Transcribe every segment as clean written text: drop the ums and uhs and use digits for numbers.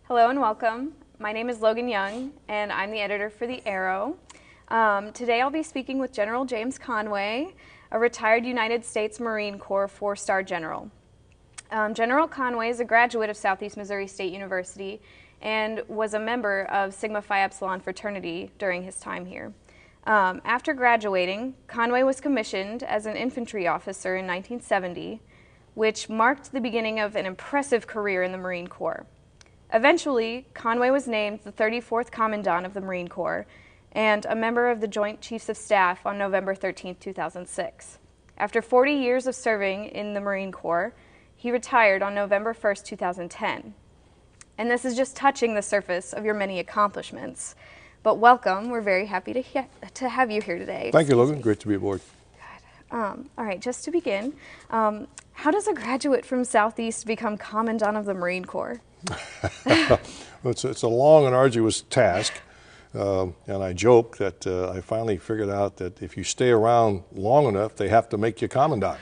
Hello and welcome. My name is Logan Young, and I'm the editor for The Arrow. Today I'll be speaking with General James Conway, a retired United States Marine Corps 4-star general. General Conway is a graduate of Southeast Missouri State University and was a member of Sigma Phi Epsilon fraternity during his time here. After graduating, Conway was commissioned as an infantry officer in 1970, which marked the beginning of an impressive career in the Marine Corps. Eventually, Conway was named the 34th Commandant of the Marine Corps and a member of the Joint Chiefs of Staff on November 13, 2006. After 40 years of serving in the Marine Corps, he retired on November 1, 2010. And this is just touching the surface of your many accomplishments. But welcome, we're very happy to have you here today. Thank you, Logan. Great to be aboard. Good. All right, just to begin, how does a graduate from Southeast become Commandant of the Marine Corps? Well, it's a long and arduous task, and I joke that I finally figured out that if you stay around long enough, they have to make you Commandant.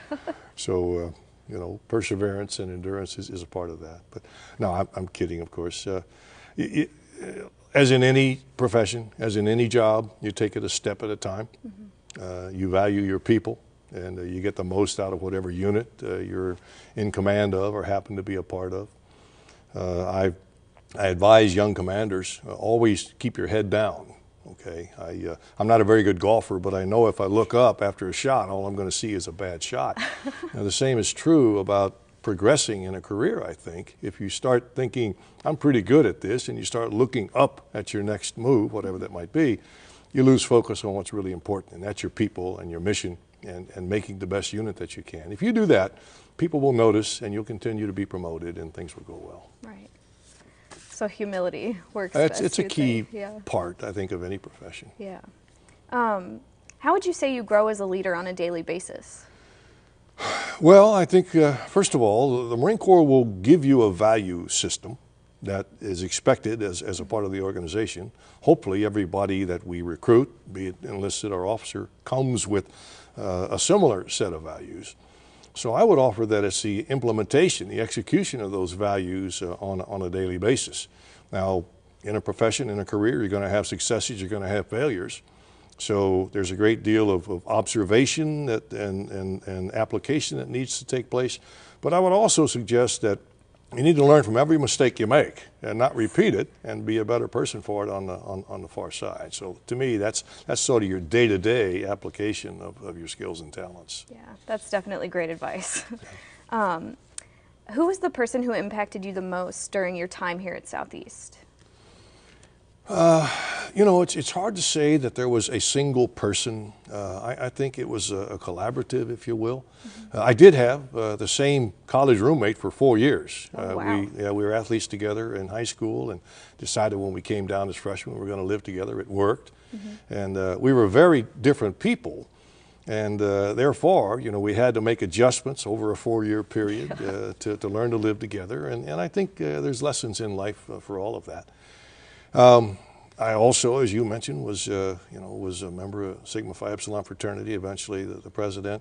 So, you know, perseverance and endurance is a part of that. But no, I'm kidding, of course. As in any profession, as in any job, you take it a step at a time. Mm-hmm. You value your people, and you get the most out of whatever unit you're in command of or happen to be a part of. I advise young commanders, always keep your head down, okay? I'm not a very good golfer, but I know if I look up after a shot, all I'm going to see is a bad shot. Now, the same is true about progressing in a career, I think. If you start thinking, I'm pretty good at this, and you start looking up at your next move, whatever that might be, you lose focus on what's really important, and that's your people and your mission and making the best unit that you can. If you do that, people will notice, and you'll continue to be promoted, and things will go well. Right. So humility works best. It's a key part, I think, of any profession. Yeah. How would you say you grow as a leader on a daily basis? Well, I think, first of all, the Marine Corps will give you a value system that is expected as a part of the organization. Hopefully, everybody that we recruit, be it enlisted or officer, comes with a similar set of values. So I would offer that it's the implementation, the execution of those values on a daily basis. Now, in a profession, in a career, you're going to have successes, you're going to have failures. So there's a great deal of observation and application that needs to take place. But I would also suggest that you need to learn from every mistake you make and not repeat it and be a better person for it on the far side. So to me, that's sort of your day-to-day application of your skills and talents. Yeah, that's definitely great advice. Who was the person who impacted you the most during your time here at Southeast? You know, it's hard to say that there was a single person. I think it was a collaborative, if you will. Mm-hmm. I did have the same college roommate for 4 years. Oh, wow. We were athletes together in high school and decided when we came down as freshmen we were going to live together. It worked. Mm-hmm. And we were very different people. And therefore, you know, we had to make adjustments over a 4-year period to learn to live together. And I think there's lessons in life for all of that. I also, as you mentioned, was a member of Sigma Phi Epsilon fraternity, eventually the president.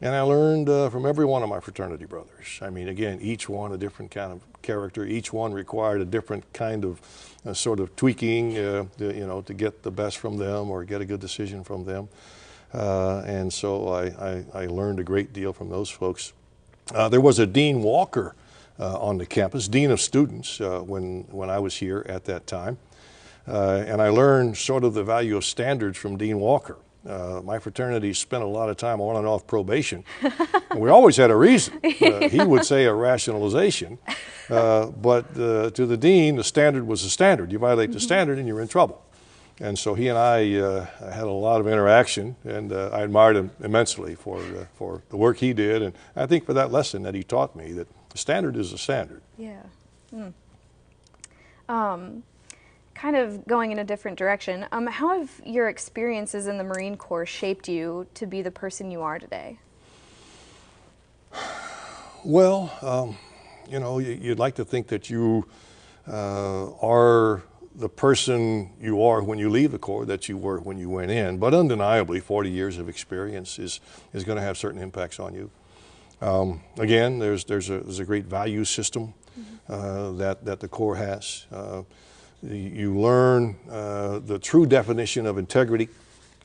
And I learned from every one of my fraternity brothers. I mean, again, each one a different kind of character. Each one required a different kind of sort of tweaking, to get the best from them or get a good decision from them. And so I learned a great deal from those folks. There was a Dean Walker on the campus, Dean of Students, when I was here at that time. And I learned sort of the value of standards from Dean Walker. My fraternity spent a lot of time on and off probation. And we always had a reason. He would say a rationalization. But to the dean, the standard was the standard. You violate the standard and you're in trouble. And so he and I had a lot of interaction, and I admired him immensely for the work he did. And I think for that lesson that he taught me, that the standard is the standard. Yeah. Kind of going in a different direction, how have your experiences in the Marine Corps shaped you to be the person you are today? Well, you know, you'd like to think that you are the person you are when you leave the Corps that you were when you went in, but undeniably 40 years of experience is going to have certain impacts on you. Again, there's a great value system. that the Corps has. You learn the true definition of integrity.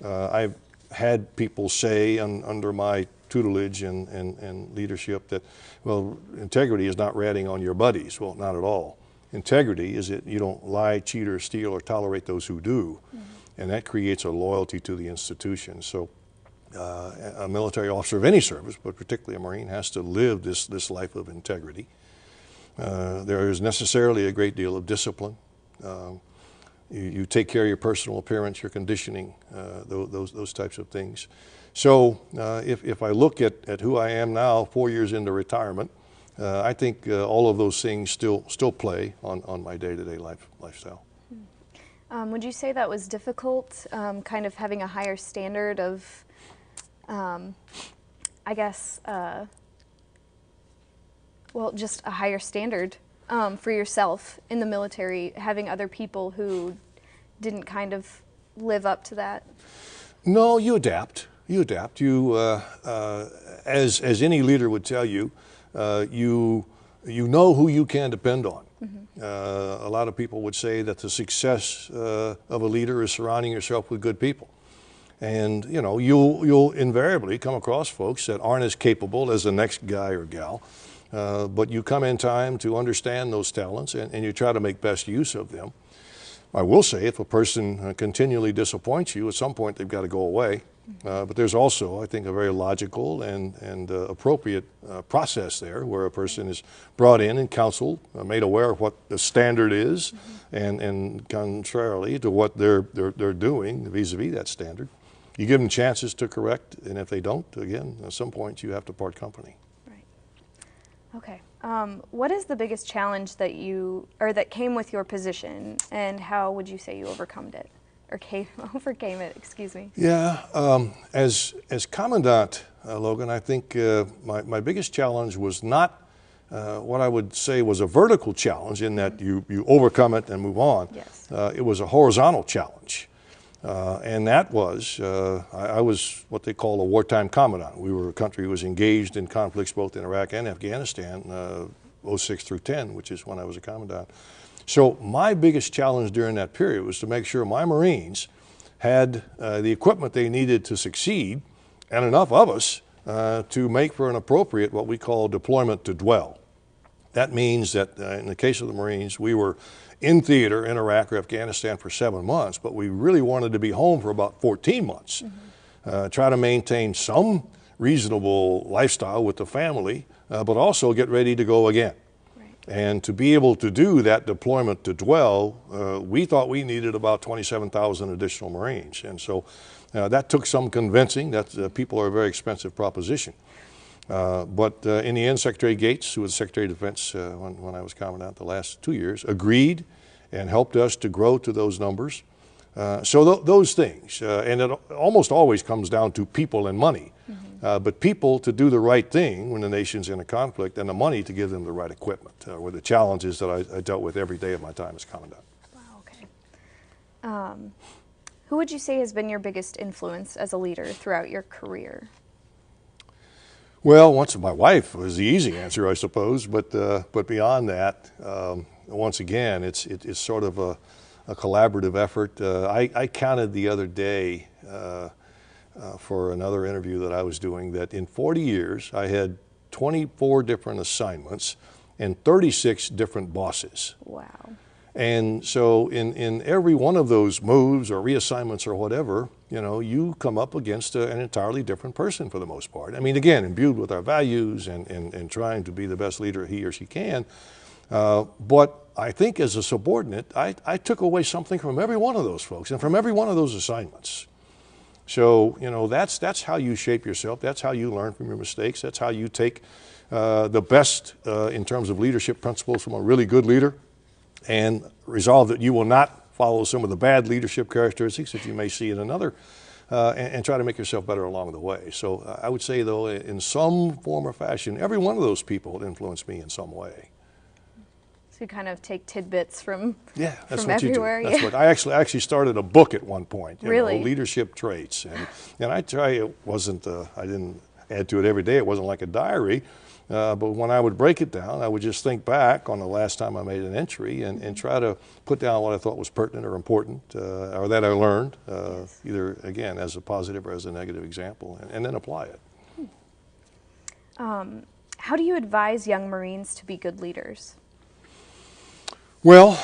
I've had people say under my tutelage and leadership that, well, integrity is not ratting on your buddies. Well, not at all. Integrity is that you don't lie, cheat, or steal, or tolerate those who do. And that creates a loyalty to the institution. So a military officer of any service, but particularly a Marine, has to live this life of integrity. There is necessarily a great deal of discipline. You take care of your personal appearance, your conditioning, those types of things. So if I look at who I am now, 4 years into retirement, I think all of those things still play on my day-to-day lifestyle. Would you say that was difficult, kind of having a higher standard of, I guess, well, just a higher standard for yourself in the military, having other people who didn't kind of live up to that? No, you adapt. You adapt. As any leader would tell you, you know who you can depend on. A lot of people would say that the success of a leader is surrounding yourself with good people. And you know, you'll invariably come across folks that aren't as capable as the next guy or gal, but you come in time to understand those talents and you try to make best use of them. I will say, if a person continually disappoints you, at some point they've got to go away. But there's also, I think, a very logical and appropriate process there, where a person is brought in and counseled, made aware of what the standard is, and contrarily to what they're doing vis-a-vis that standard. You give them chances to correct, and if they don't, again, at some point you have to part company. Right. Okay. What is the biggest challenge that that came with your position, and how would you say you overcome it? Or overcame it, excuse me. Yeah, as Commandant, Logan, I think my biggest challenge was not what I would say was a vertical challenge, in that you overcome it and move on. Yes. It was a horizontal challenge. And that was, I was what they call a wartime commandant. We were a country who was engaged in conflicts both in Iraq and Afghanistan, 06 through 10, which is when I was a commandant. So my biggest challenge during that period was to make sure my Marines had the equipment they needed to succeed, and enough of us to make for an appropriate, what we call, deployment to dwell. That means that in the case of the Marines, we were in theater in Iraq or Afghanistan for 7 months, but we really wanted to be home for about 14 months. Try to maintain some reasonable lifestyle with the family, but also get ready to go again. And to be able to do that deployment to dwell, we thought we needed about 27,000 additional Marines. And so that took some convincing. That people are a very expensive proposition. But in the end, Secretary Gates, who was Secretary of Defense when I was Commandant the last 2 years, agreed and helped us to grow to those numbers. So those things, and it almost always comes down to people and money. But people to do the right thing when the nation's in a conflict, and the money to give them the right equipment, were the challenges that I dealt with every day of my time as Commandant. Wow, okay. Who would you say has been your biggest influence as a leader throughout your career? Well, my wife was the easy answer, I suppose, but beyond that, once again, it's sort of a collaborative effort. I counted the other day for another interview that I was doing that in 40 years I had 24 different assignments and 36 different bosses. Wow. And so in every one of those moves or reassignments or whatever, you know, you come up against an entirely different person for the most part. I mean, again, imbued with our values and trying to be the best leader he or she can. But I think as a subordinate, I took away something from every one of those folks and from every one of those assignments. So, you know, that's how you shape yourself. That's how you learn from your mistakes. That's how you take the best in terms of leadership principles from a really good leader, and resolve that you will not follow some of the bad leadership characteristics that you may see in another, and try to make yourself better along the way. So I would say, though, in some form or fashion, every one of those people influenced me in some way. So you kind of take tidbits from that's from what everywhere. You do. That's what I actually started a book at one point. Really? You know, leadership traits, and I try, it wasn't I didn't add to it every day. It wasn't like a diary. But when I would break it down, I would just think back on the last time I made an entry and try to put down what I thought was pertinent or important, or that I learned, either, again, as a positive or as a negative example, and then apply it. How do you advise young Marines to be good leaders? Well,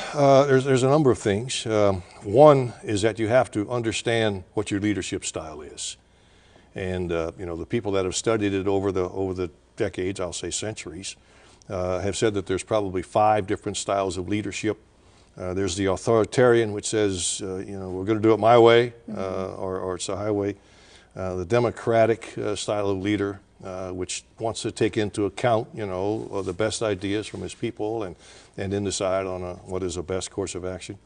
there's a number of things. One is that you have to understand what your leadership style is. And you know, the people that have studied it over the decades, I'll say centuries, have said that there's probably 5 different styles of leadership. There's the authoritarian, which says, you know, we're going to do it my way, or it's a highway. The democratic style of leader, which wants to take into account, you know, the best ideas from his people and then decide on what is the best course of action.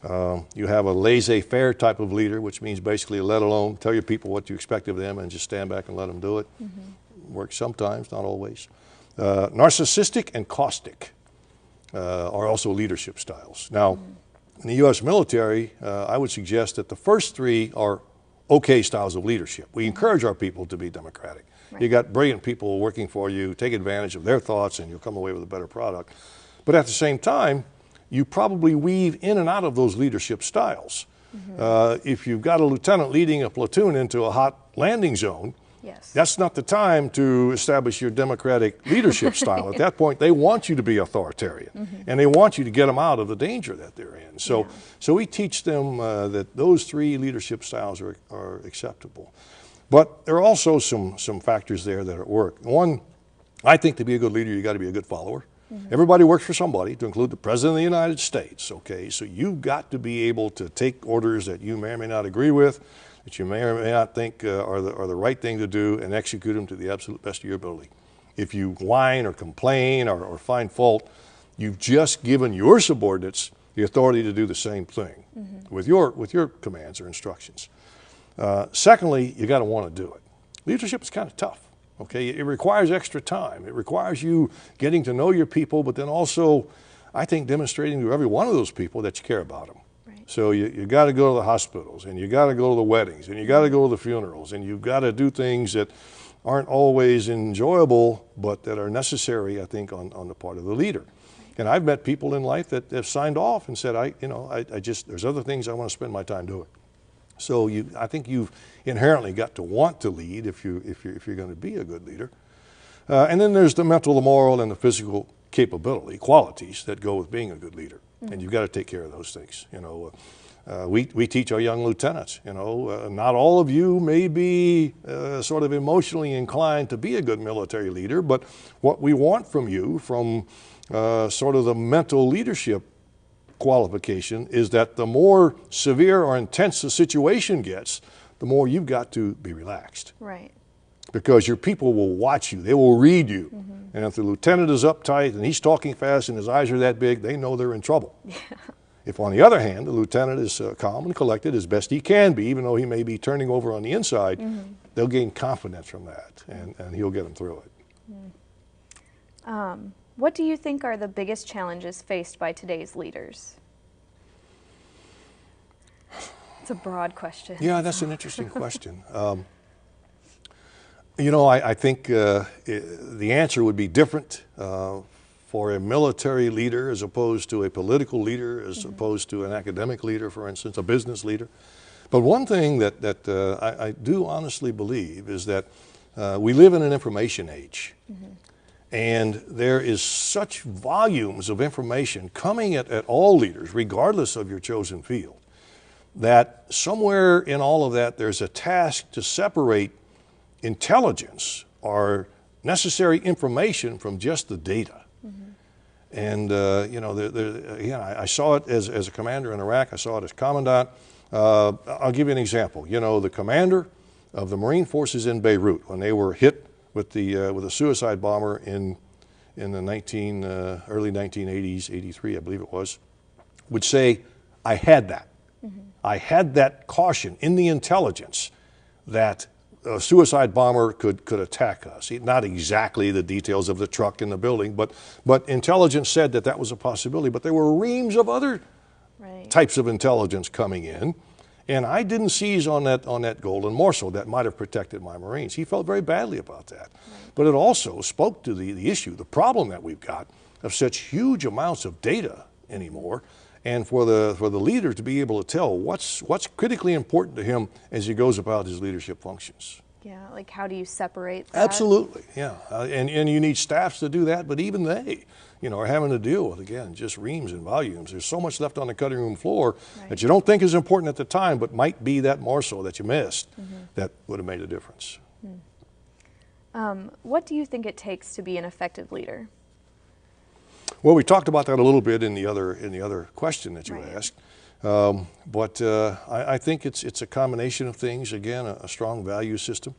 You have a laissez-faire type of leader, which means basically let alone, tell your people what you expect of them and just stand back and let them do it. Works sometimes, not always. Narcissistic and caustic are also leadership styles. Now, in the U.S. military, I would suggest that the first 3 are okay styles of leadership. We encourage our people to be democratic. Right. You got brilliant people working for you, take advantage of their thoughts and you'll come away with a better product. But at the same time, you probably weave in and out of those leadership styles. If you've got a lieutenant leading a platoon into a hot landing zone, that's not the time to establish your democratic leadership style. At that point, they want you to be authoritarian, and they want you to get them out of the danger that they're in. So, so we teach them that those 3 leadership styles are acceptable. But there are also some factors there that are at work. One, I think to be a good leader, you got to be a good follower. Everybody works for somebody, to include the President of the United States, okay? So you've got to be able to take orders that you may or may not agree with, that you may or may not think are the right thing to do, and execute them to the absolute best of your ability. If you whine or complain or find fault, you've just given your subordinates the authority to do the same thing with your commands or instructions. Secondly, you got to want to do it. Leadership is kind of tough. Okay, it requires extra time. It requires you getting to know your people, but then also, I think, demonstrating to every one of those people that you care about them. Right. So you got to go to the hospitals, and you got to go to the weddings, and you got to go to the funerals, and you've got to do things that aren't always enjoyable, but that are necessary, I think, on the part of the leader. And I've met people in life that have signed off and said, I just, there's other things I want to spend my time doing. So I think you've inherently got to want to lead if you're going to be a good leader. And then there's the mental, the moral, and the physical capability, qualities that go with being a good leader. And you've got to take care of those things. You know, we teach our young lieutenants, you know, not all of you may be sort of emotionally inclined to be a good military leader, but what we want from you, from sort of the mental leadership qualification, is that the more severe or intense the situation gets, the more you've got to be relaxed. Right. Because your people will watch you, they will read you. And if the lieutenant is uptight and he's talking fast and his eyes are that big, they know they're in trouble. If, on the other hand, the lieutenant is calm and collected as best he can be, even though he may be turning over on the inside, they'll gain confidence from that, and he'll get them through it. What do you think are the biggest challenges faced by today's leaders? It's a broad question. Yeah, that's an interesting question. You know, I think the answer would be different for a military leader as opposed to a political leader, as opposed to an academic leader, for instance, a business leader. But one thing that I do honestly believe is that we live in an information age. And there is such volumes of information coming at all leaders, regardless of your chosen field, that somewhere in all of that there's a task to separate intelligence or necessary information from just the data. And you know, again, I saw it as a commander in Iraq. I saw it as Commandant. I'll give you an example. You know, the commander of the Marine forces in Beirut, when they were hit with a suicide bomber in the early 1980s, 83, I believe it was, would say, I had that. I had that caution in the intelligence that a suicide bomber could attack us. Not exactly the details of the truck and the building, but intelligence said that was a possibility. But there were reams of other types of intelligence coming in, And I didn't seize on that golden morsel that might have protected my Marines. He felt very badly about that. Right. But it also spoke to the issue, the problem that we've got of such huge amounts of data anymore, and for the leader to be able to tell what's critically important to him as he goes about his leadership functions. Yeah, like how do you separate that? Absolutely, yeah. And you need staffs to do that, but even they, are having to deal with, again, just reams and volumes. There's so much left on the cutting room floor that you don't think is important at the time, but might be that morsel that you missed that would have made a difference. What do you think it takes to be an effective leader? Well, we talked about that a little bit in the other question that you asked. But I think it's a combination of things. Again, a strong value system.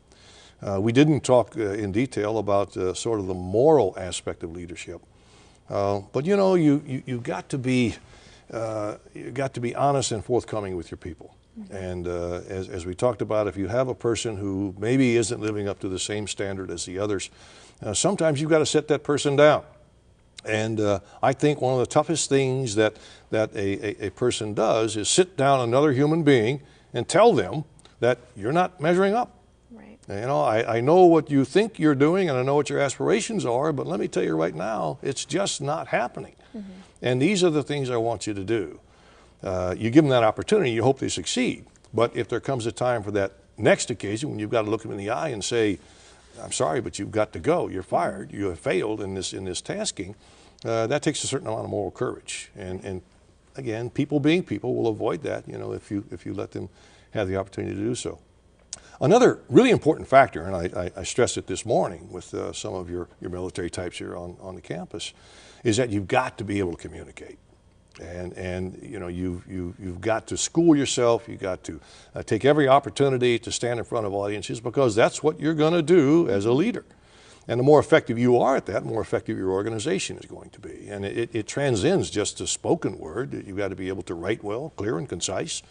We didn't talk in detail about sort of the moral aspect of leadership. But you've got to be honest and forthcoming with your people. And as we talked about, if you have a person who maybe isn't living up to the same standard as the others, sometimes you've got to set that person down. And I think one of the toughest things that a person does is sit down another human being and tell them that you're not measuring up. Right. I know what you think you're doing and I know what your aspirations are, but let me tell you right now, it's just not happening. And these are the things I want you to do. You give them that opportunity, you hope they succeed. But if there comes a time for that next occasion when you've got to look them in the eye and say, I'm sorry, but you've got to go. You're fired. You have failed in this tasking. That takes a certain amount of moral courage. And again, people being people will avoid that, if you let them have the opportunity to do so. Another really important factor, and I stressed it this morning with some of your military types here on the campus, is that you've got to be able to communicate. And you've got to school yourself. You've got to take every opportunity to stand in front of audiences, because that's what you're going to do as a leader. And the more effective you are at that, the more effective your organization is going to be. And it transcends just the spoken word. You've got to be able to write well, clear and concise.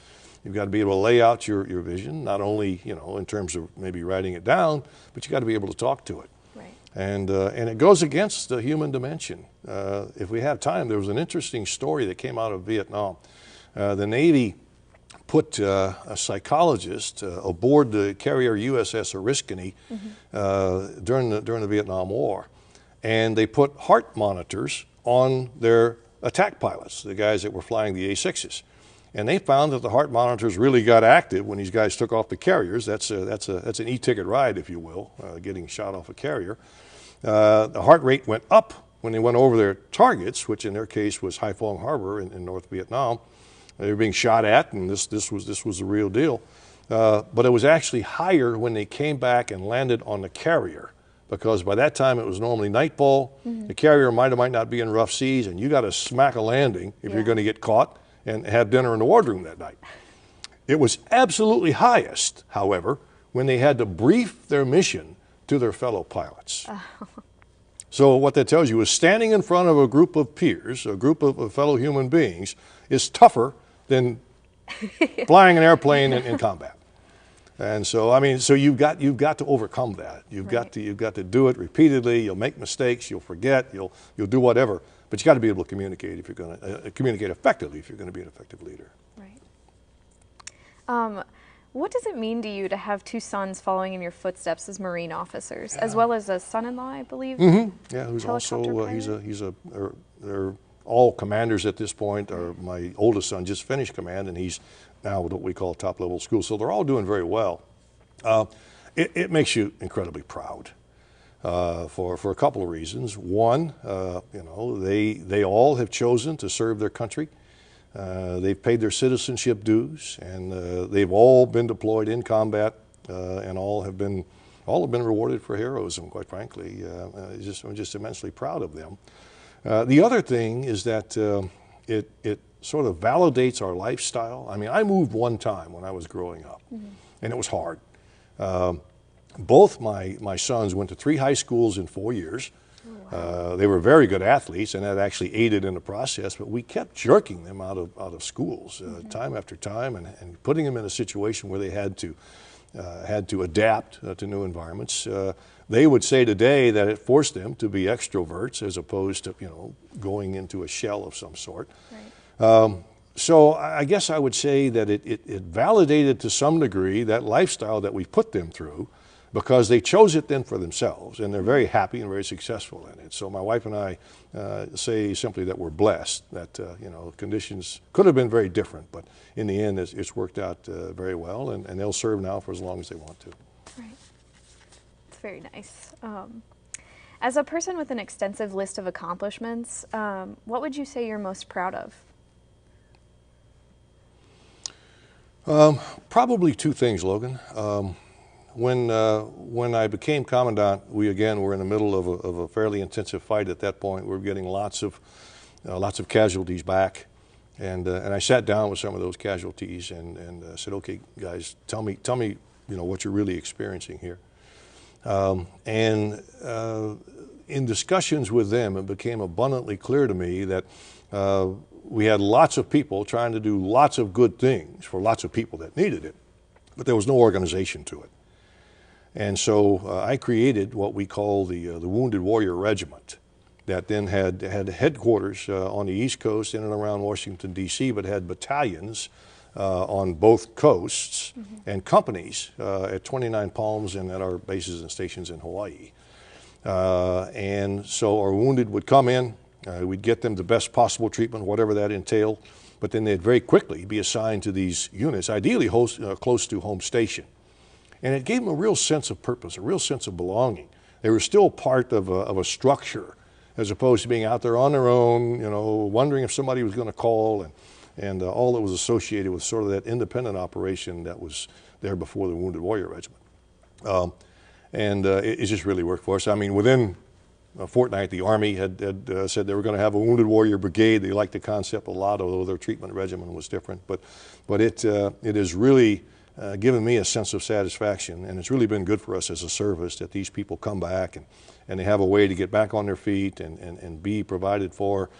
You've got to be able to lay out your vision, not only in terms of maybe writing it down, but you've got to be able to talk to it. Right. And it goes against the human dimension. If we have time, there was an interesting story that came out of Vietnam. The Navy put a psychologist aboard the carrier USS Oriskany during the Vietnam War, and they put heart monitors on their attack pilots, the guys that were flying the A-6s. And they found that the heart monitors really got active when these guys took off the carriers. That's an e-ticket ride, if you will, getting shot off a carrier. The heart rate went up when they went over their targets, which in their case was Haiphong Harbor in North Vietnam. They were being shot at, and this was the real deal. But it was actually higher when they came back and landed on the carrier, because by that time it was normally nightfall. The carrier might or might not be in rough seas, and you got to smack a landing if you're going to get caught and have dinner in the wardroom that night. It was absolutely highest, however, when they had to brief their mission to their fellow pilots. So what that tells you is standing in front of a group of peers, a group of fellow human beings, is tougher than flying an airplane in combat. And so, so you've got to overcome that. You've got to do it repeatedly. You'll make mistakes. You'll forget. You'll do whatever. But you got to be able to communicate if you're going to communicate effectively if you're going to be an effective leader. Right. What does it mean to you to have two sons following in your footsteps as Marine officers, as well as a son-in-law, I believe? Yeah, who's also they're all commanders at this point. My oldest son just finished command, and he's now with what we call top-level school. So they're all doing very well. It makes you incredibly proud. For a couple of reasons. One, they all have chosen to serve their country. They've paid their citizenship dues, and they've all been deployed in combat, and all have been rewarded for heroism. Quite frankly, I'm just immensely proud of them. The other thing is that it sort of validates our lifestyle. I moved one time when I was growing up, and it was hard. Both my sons went to 3 high schools in 4 years. Wow. They were very good athletes, and that actually aided in the process, but we kept jerking them out of schools time after time, and putting them in a situation where they had to adapt to new environments. They would say today that it forced them to be extroverts as opposed to going into a shell of some sort. Right. So I guess I would say that it validated to some degree that lifestyle that we put them through, because they chose it then for themselves, and they're very happy and very successful in it. So my wife and I say simply that we're blessed, that conditions could have been very different, but in the end it's worked out very well, and they'll serve now for as long as they want to. Right. It's very nice. As a person with an extensive list of accomplishments, what would you say you're most proud of? Probably two things, Logan. When I became Commandant, we again were in the middle of a fairly intensive fight at that point. We were getting lots of casualties back, and I sat down with some of those casualties and said, "Okay, guys, tell me, what you're really experiencing here." In discussions with them, it became abundantly clear to me that we had lots of people trying to do lots of good things for lots of people that needed it, but there was no organization to it. And so I created what we call the Wounded Warrior Regiment, that then had headquarters on the East Coast in and around Washington, D.C., but had battalions on both coasts and companies at 29 Palms and at our bases and stations in Hawaii. And so our wounded would come in, we'd get them the best possible treatment, whatever that entailed, but then they'd very quickly be assigned to these units, ideally close to home station. And it gave them a real sense of purpose, a real sense of belonging. They were still part of a structure, as opposed to being out there on their own, wondering if somebody was going to call, and all that was associated with sort of that independent operation that was there before the Wounded Warrior Regiment. It just really worked for us. I mean, within a fortnight, the Army had said they were going to have a Wounded Warrior Brigade. They liked the concept a lot, although their treatment regimen was different. But it has really given me a sense of satisfaction, and it's really been good for us as a service that these people come back and they have a way to get back on their feet and be provided for,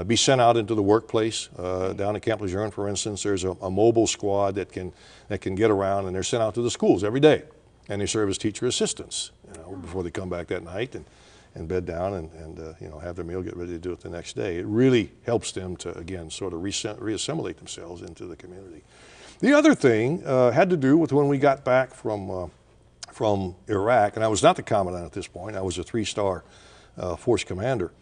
be sent out into the workplace. Down at Camp Lejeune, for instance, there's a mobile squad that can get around, and they're sent out to the schools every day, and they serve as teacher assistants before they come back that night and bed down and have their meal, get ready to do it the next day. It really helps them to, again, sort of reassimilate themselves into the community. The other thing had to do with when we got back from Iraq, and I was not the Commandant at this point. I was a 3-star force commander.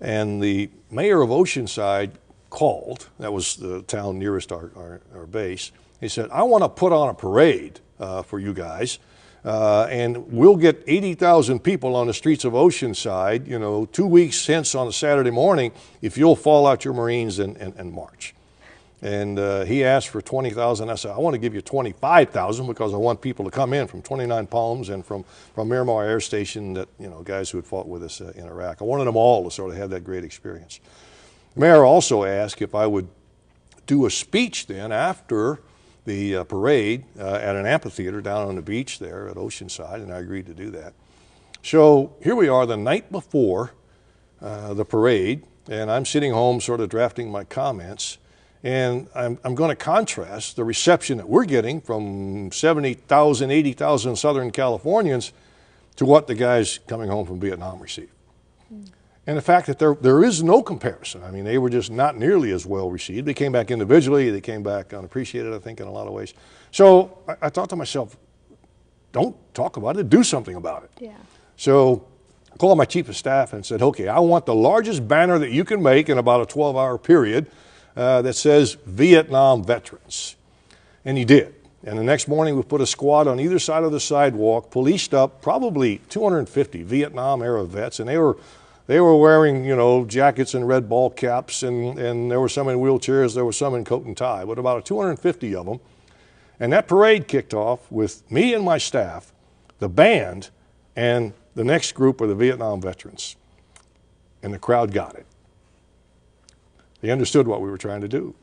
And the mayor of Oceanside called, that was the town nearest our base. He said, "I want to put on a parade for you guys, and we'll get 80,000 people on the streets of Oceanside, 2 weeks hence on a Saturday morning, if you'll fall out your Marines and march." And he asked for 20,000. I said, "I want to give you 25,000 because I want people to come in from 29 Palms and from Miramar Air Station, that guys who had fought with us in Iraq. I wanted them all to sort of have that great experience." The mayor also asked if I would do a speech then after the parade at an amphitheater down on the beach there at Oceanside, and I agreed to do that. So here we are the night before the parade, and I'm sitting home sort of drafting my comments. And I'm going to contrast the reception that we're getting from 70,000, 80,000 Southern Californians to what the guys coming home from Vietnam received. And the fact that there is no comparison. I mean, they were just not nearly as well received. They came back individually. They came back unappreciated, I think, in a lot of ways. So I thought to myself, don't talk about it, do something about it. Yeah. So I called my chief of staff and said, "Okay, I want the largest banner that you can make in about a 12-hour period that says Vietnam Veterans." And he did. And the next morning we put a squad on either side of the sidewalk, policed up, probably 250 Vietnam-era vets, and they were wearing, jackets and red ball caps, and there were some in wheelchairs, there were some in coat and tie, but about 250 of them. And that parade kicked off with me and my staff, the band, and the next group were the Vietnam veterans. And the crowd got it. They understood what we were trying to do.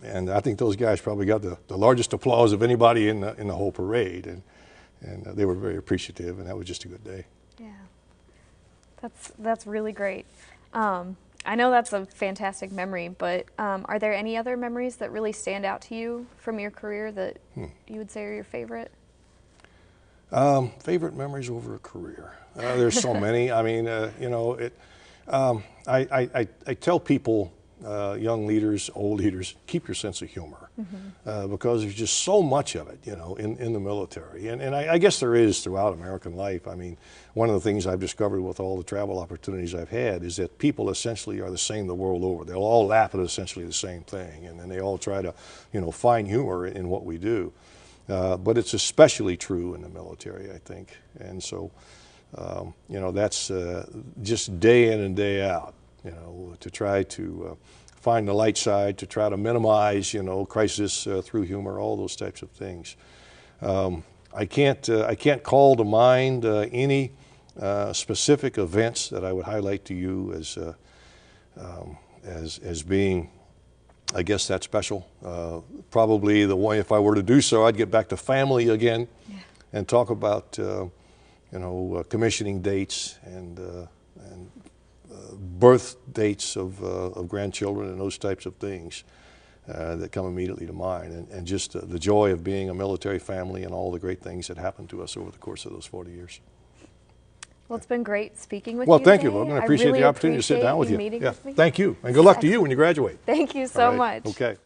And I think those guys probably got the largest applause of anybody in the whole parade. And they were very appreciative, and that was just a good day. Yeah, that's really great. I know that's a fantastic memory, but are there any other memories that really stand out to you from your career that you would say are your favorite? Favorite memories over a career. There's so many. I mean, I tell people young leaders, old leaders, keep your sense of humor, because there's just so much of it, you know, in the military. And I guess there is throughout American life. I mean, one of the things I've discovered with all the travel opportunities I've had is that people essentially are the same the world over. They'll all laugh at essentially the same thing, and then they all try to, you know, find humor in what we do. But it's especially true in the military, I think. And so, you know, that's just day in and day out, you know, to try to find the light side, to try to minimize, you know, crisis through humor, all those types of things. I can't call to mind any specific events that I would highlight to you as being, I guess, that special. Probably the one, if I were to do so, I'd get back to family again, and talk about you know, commissioning dates and birth dates of grandchildren and those types of things that come immediately to mind, and just the joy of being a military family and all the great things that happened to us over the course of those 40 years. Well, it's been great speaking with you. Well, thank today. you, Logan. I appreciate really the opportunity to sit down with you. meeting with me. Thank you, and good luck to you when you graduate. Thank you so much. Okay.